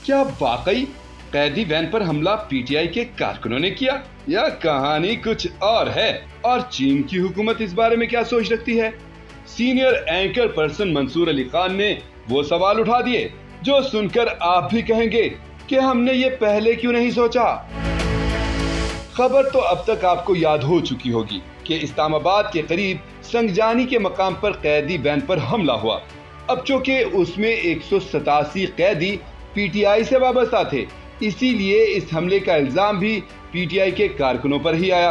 क्या वाकई कैदी वैन पर हमला पीटीआई के कारकुनों ने किया या कहानी कुछ और है? और चीन की हुकूमत इस बारे में क्या सोच रखती है? Senior anchor person Mansoor Ali Khan ने वो सवाल उठा दिए जो सुनकर आप भी कहेंगे कि हमने ये पहले क्यों नहीं सोचा। खबर तो अब तक आपको याद हो चुकी होगी कि इस्लामाबाद के करीब संगजानी के मकाम पर कैदी वैन पर हमला हुआ। अब चूंकि उसमें 187 कैदी पीटीआई से वाबस्ता थे, इसीलिए इस हमले का इल्जाम भी पीटीआई के कारकुनों पर ही आया।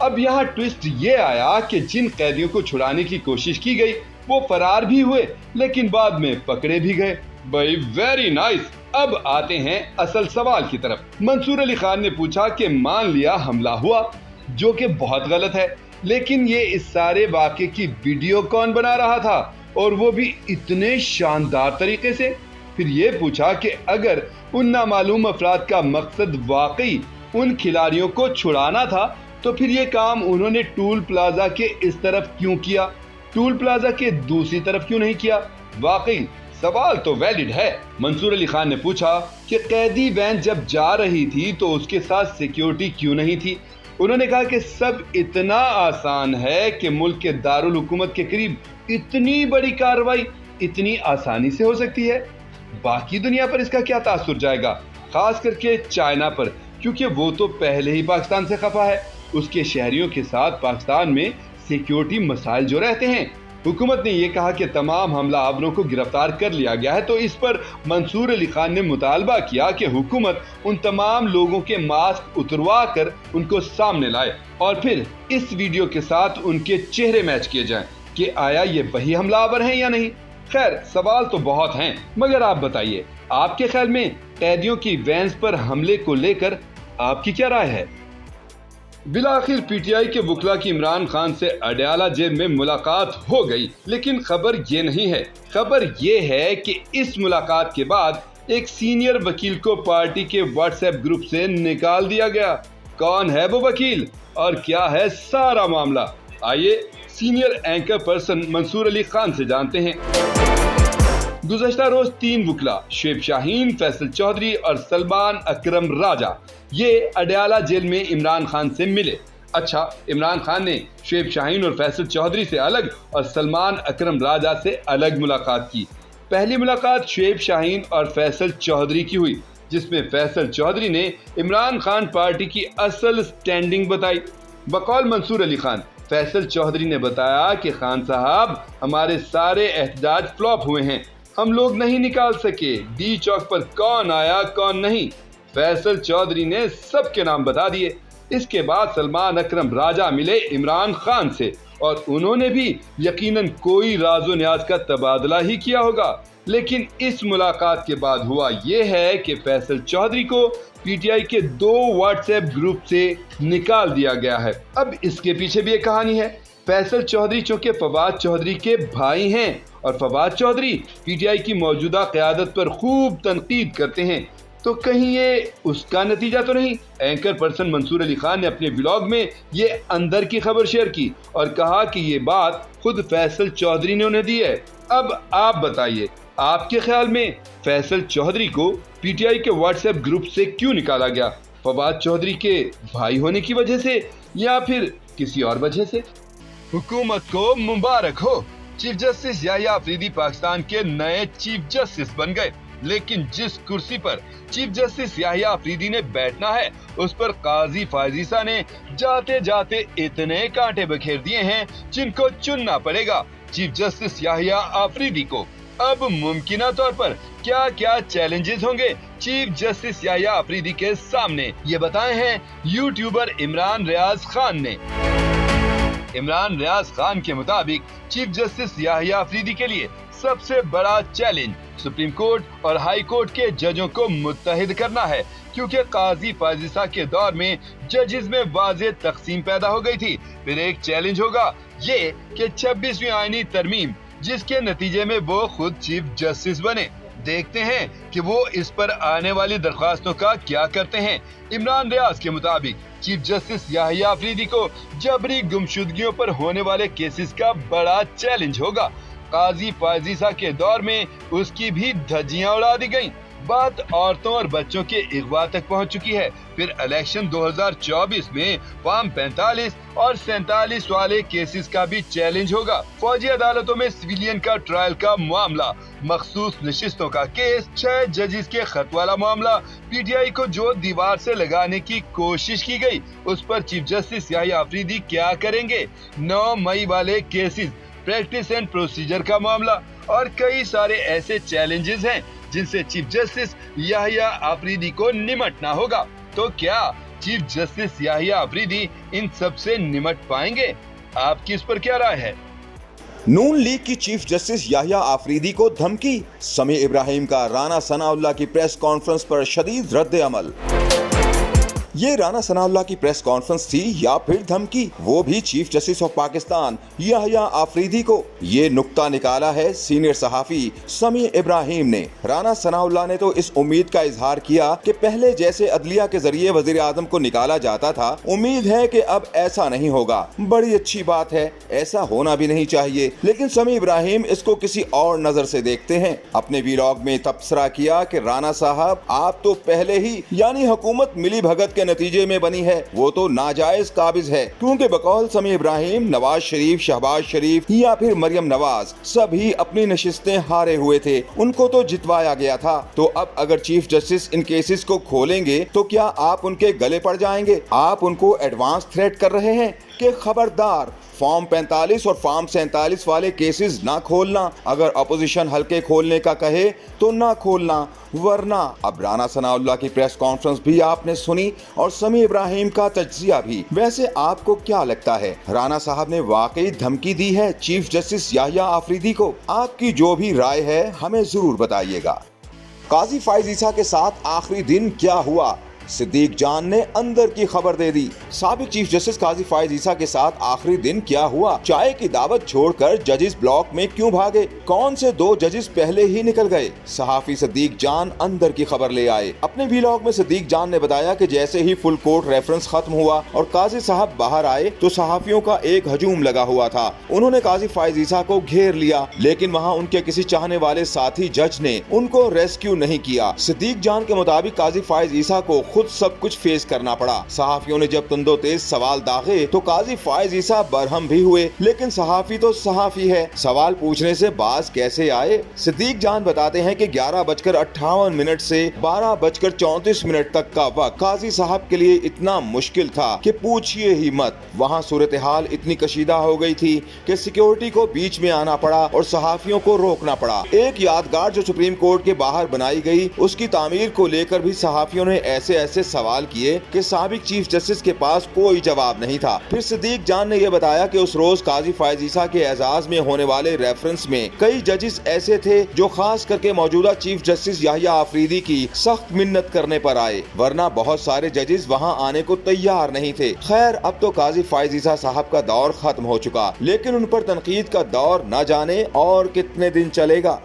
अब यहाँ ट्विस्ट ये आया कि जिन कैदियों को छुड़ाने की कोशिश की गई वो फरार भी हुए, लेकिन बाद में पकड़े भी गए। भाई वेरी नाइस। अब आते हैं असल सवाल की तरफ। मंसूर अली खान ने पूछा कि मान लिया हमला हुआ, जो कि बहुत गलत है, लेकिन ये इस सारे वाक़े की वीडियो कौन बना रहा था, और वो भी इतने शानदार तरीके से। फिर ये पूछा कि अगर उन नामालूम अफराद का मकसद वाकई उन खिलाड़ियों को छुड़ाना था तो फिर ये काम उन्होंने टूल प्लाजा के इस तरफ क्यों किया, टूल प्लाजा के दूसरी तरफ क्यों नहीं किया? वाकई सवाल तो वैलिड है। मंसूर अली खान ने पूछा कि कैदी वैन जब जा रही थी तो उसके साथ सिक्योरिटी क्यों नहीं थी? उन्होंने कहा कि सब इतना आसान है कि मुल्क के दारुल हुकूमत के करीब इतनी बड़ी कार्रवाई इतनी आसानी से हो सकती है। बाकी दुनिया पर इसका क्या तासुर जाएगा, खास करके चाइना पर, क्योंकि वो तो पहले ही पाकिस्तान से खफा है। उसके शहरियों के साथ पाकिस्तान में सिक्योरिटी मसाइल जो रहते हैं। हुकूमत ने यह कहा कि तमाम हमला आवरों को गिरफ्तार कर लिया गया है, तो इस पर मंसूर अली खान ने मुतालबा किया कि हुकूमत उन तमाम लोगों के मास्क उतरवा कर उनको सामने लाए और फिर इस वीडियो के साथ उनके चेहरे मैच किए जाएं कि आया ये वही हमलावर हैं या नहीं। खैर सवाल तो बहुत हैं, मगर आप बताइए, आपके ख्याल में कैदियों की वैन्स पर हमले को लेकर आपकी क्या राय है? बिलाखिर पीटीआई के वकला की इमरान खान से अडयाला जेल में मुलाकात हो गई, लेकिन खबर ये नहीं है। खबर ये है कि इस मुलाकात के बाद एक सीनियर वकील को पार्टी के व्हाट्सएप ग्रुप से निकाल दिया गया। कौन है वो वकील और क्या है सारा मामला, आइए senior anchor person Mansoor Ali Khan से जानते हैं। गुज़श्ता रोज 3 वकला शुएब शाहीन, फैसल चौधरी और सलमान अकरम राजा ये अडयाला जेल में इमरान खान से मिले। अच्छा, इमरान खान ने शुएब शाहीन और फैसल चौधरी से अलग और सलमान अकरम राजा से अलग मुलाकात की। पहली मुलाकात शुएब शाहीन और फैसल चौधरी की हुई, जिसमें फैसल चौधरी ने इमरान खान पार्टी की असल स्टैंडिंग बताई। बकौल मंसूर अली खान, फैसल चौधरी ने बताया कि खान साहब हमारे सारे एहतजाज फ्लॉप हुए हैं, हम लोग नहीं निकाल सके, डी चौक पर कौन आया कौन नहीं, फैसल चौधरी ने सबके नाम बता दिए। इसके बाद सलमान अकरम राजा मिले इमरान खान से और उन्होंने भी यकीनन कोई राजो न्याज का तबादला ही किया होगा, लेकिन इस मुलाकात के बाद हुआ ये है कि फैसल चौधरी को पीटीआई के 2 व्हाट्सएप ग्रुप से निकाल दिया गया है। अब इसके पीछे भी एक कहानी है। फैसल चौधरी चूंकि फवाद चौधरी के भाई हैं और फवाद चौधरी पीटीआई की मौजूदा क़यादत पर खूब तनकीद करते हैं, तो कहीं ये उसका नतीजा तो नहीं? एंकर पर्सन मंसूर अली खान ने अपने ब्लॉग में ये अंदर की खबर शेयर की और कहा कि ये बात खुद फैसल चौधरी ने उन्हें दी है। अब आप बताइए, आपके ख्याल में फैसल चौधरी को पीटीआई के व्हाट्सएप ग्रुप से क्यों निकाला गया? फवाद चौधरी के भाई होने की वजह से या फिर किसी और वजह से? हुकूमत को मुबारक हो, चीफ जस्टिस याहिया अफरीदी पाकिस्तान के नए चीफ जस्टिस बन गए, लेकिन जिस कुर्सी पर चीफ जस्टिस याहिया अफरीदी ने बैठना है उस पर काजी फाजिसा ने जाते जाते इतने कांटे बखेर दिए हैं जिनको चुनना पड़ेगा चीफ जस्टिस याहिया अफरीदी को। अब मुमकिना तौर पर क्या क्या चैलेंजेस होंगे चीफ जस्टिस याहिया अफरीदी के सामने, ये बताए हैं यूट्यूबर इमरान रियाज खान ने। इमरान रियाज खान के मुताबिक चीफ जस्टिस याहिया अफरीदी के लिए सबसे बड़ा चैलेंज सुप्रीम कोर्ट और हाई कोर्ट के जजों को मुत्तहिद करना है, क्योंकि काजी फाजिसा के दौर में जजेस में वाज़ेह तकसीम पैदा हो गई थी। फिर एक चैलेंज होगा ये कि 26वीं आईनी तरमीम, जिसके नतीजे में वो खुद चीफ जस्टिस बने। देखते हैं कि वो इस पर आने वाली दरख्वास्तों का क्या करते हैं। इमरान रियाज के मुताबिक चीफ जस्टिस याहिया अफरीदी को जबरी गुमशुदगियों पर होने वाले केसेस का बड़ा चैलेंज होगा। काजी फाजिसा के दौर में उसकी भी धज्जियां उड़ा दी गईं। बात औरतों और बच्चों के अगवा तक पहुंच चुकी है। फिर इलेक्शन 2024 में फॉर्म 45 और 47 वाले केसेस का भी चैलेंज होगा। फौजी अदालतों में सिविलियन का ट्रायल का मामला, मखसूस नशिस्तों का केस, 6 जजेस के खत वाला मामला, पीटीआई को जो दीवार से लगाने की कोशिश की गई उस पर चीफ जस्टिस याहिया अफरीदी क्या करेंगे, 9 मई वाले केसेस, प्रैक्टिस एंड प्रोसीजर का मामला और कई सारे ऐसे चैलेंजेस हैं जिनसे चीफ जस्टिस याहिया अफरीदी को निमटना होगा। तो क्या चीफ जस्टिस याहिया अफरीदी इन सब से निमट पाएंगे? आपकी इस पर क्या राय है? नून लीग की चीफ जस्टिस याहिया अफरीदी को धमकी, समी इब्राहिम का राना सनाउल्लाह की प्रेस कॉन्फ्रेंस पर शदीद रद्द अमल। ये राना सनाउल्लाह की प्रेस कॉन्फ्रेंस थी या फिर धमकी, वो भी chief justice of Pakistan Yahya Afridi को। ये नुक्ता निकाला है सीनियर सहाफी समी इब्राहिम ने। राना सनाउल्लाह ने तो इस उम्मीद का इजहार किया कि पहले जैसे अदलिया के जरिए वजीर आजम को निकाला जाता था, उम्मीद है कि अब ऐसा नहीं होगा। बड़ी अच्छी बात है, ऐसा होना भी नहीं चाहिए, लेकिन समी इब्राहिम इसको किसी और नजर से देखते हैं। अपने वीलॉग में तबसरा किया कि राना साहब आप तो पहले ही यानी हुकूमत मिली भगत के नतीजे में बनी है, वो तो नाजायज काबिज है, क्योंकि बकौल समी इब्राहिम नवाज शरीफ, शहबाज शरीफ या फिर मरियम नवाज सभी अपनी नशिस्तें हारे हुए थे, उनको तो जितवाया गया था। तो अब अगर चीफ जस्टिस इन केसेस को खोलेंगे तो क्या आप उनके गले पड़ जाएंगे? आप उनको एडवांस थ्रेट कर रहे हैं कि खबरदार फॉर्म 45 और फॉर्म 47 वाले केसेस ना खोलना, अगर अपोजिशन हल्के खोलने का कहे तो ना खोलना, वरना। अब राना सनाउल्लाह की प्रेस कॉन्फ्रेंस भी आपने सुनी और समी इब्राहिम का तज्जिया भी। वैसे आपको क्या लगता है, राना साहब ने वाकई धमकी दी है चीफ जस्टिस याहिया अफरीदी को? आपकी जो भी राय है हमें जरूर बताइएगा। काजी फाइज ईसा के साथ आखिरी दिन क्या हुआ, सिद्दीक जान ने अंदर की खबर दे दी। साबिक चीफ जस्टिस काजी फाइज ईसा के साथ आखिरी दिन क्या हुआ, चाय की दावत छोड़कर जजेस ब्लॉक में क्यों भागे, कौन से 2 जजेस पहले ही निकल गए? सहाफी सिद्दीक जान अंदर की खबर ले आए। अपने व्लॉग में सिद्दीक जान ने बताया कि जैसे ही फुल कोर्ट रेफरेंस खत्म हुआ और काजी साहब बाहर आए तो सहाफियों का एक हजूम लगा हुआ था। उन्होंने काजी फाइज ईसा को घेर लिया, लेकिन वहाँ उनके किसी चाहने वाले साथी जज ने उनको रेस्क्यू नहीं किया। सिद्दीक जान के मुताबिक काजी फाइज ईसा को खुद सब कुछ फेस करना पड़ा। सहाफियों ने जब तंदो तेज सवाल दागे तो काजी फाइज ईसा बरहम भी हुए, लेकिन सहाफी तो सहाफी है, सवाल पूछने से बाज कैसे आए? सिद्दीक जान बताते हैं कि 11:58 से 12:34 तक का वक्त काजी साहब के लिए इतना मुश्किल था कि पूछिए ही मत। वहाँ सूरत हाल इतनी कशीदा हो गई थी कि सिक्योरिटी को बीच में आना पड़ा और सहाफियों को रोकना पड़ा। एक यादगार जो सुप्रीम कोर्ट के बाहर बनाई गई उसकी तामीर को लेकर भी सहाफियों ने ऐसे सवाल किए कि साबिक चीफ जस्टिस के पास कोई जवाब नहीं था। फिर सिद्दीक जान ने यह बताया कि उस रोज काजी फाइज ईसा के एजाज में होने वाले रेफरेंस में कई जजेस ऐसे थे जो खास करके मौजूदा चीफ जस्टिस याहिया अफरीदी की सख्त मिन्नत करने पर आए, वरना बहुत सारे जजेस वहां आने को तैयार नहीं थे। खैर अब तो काजी फाइज ईसा साहब का दौर खत्म हो चुका, लेकिन उन पर तनकीद का दौर न जाने और कितने दिन चलेगा।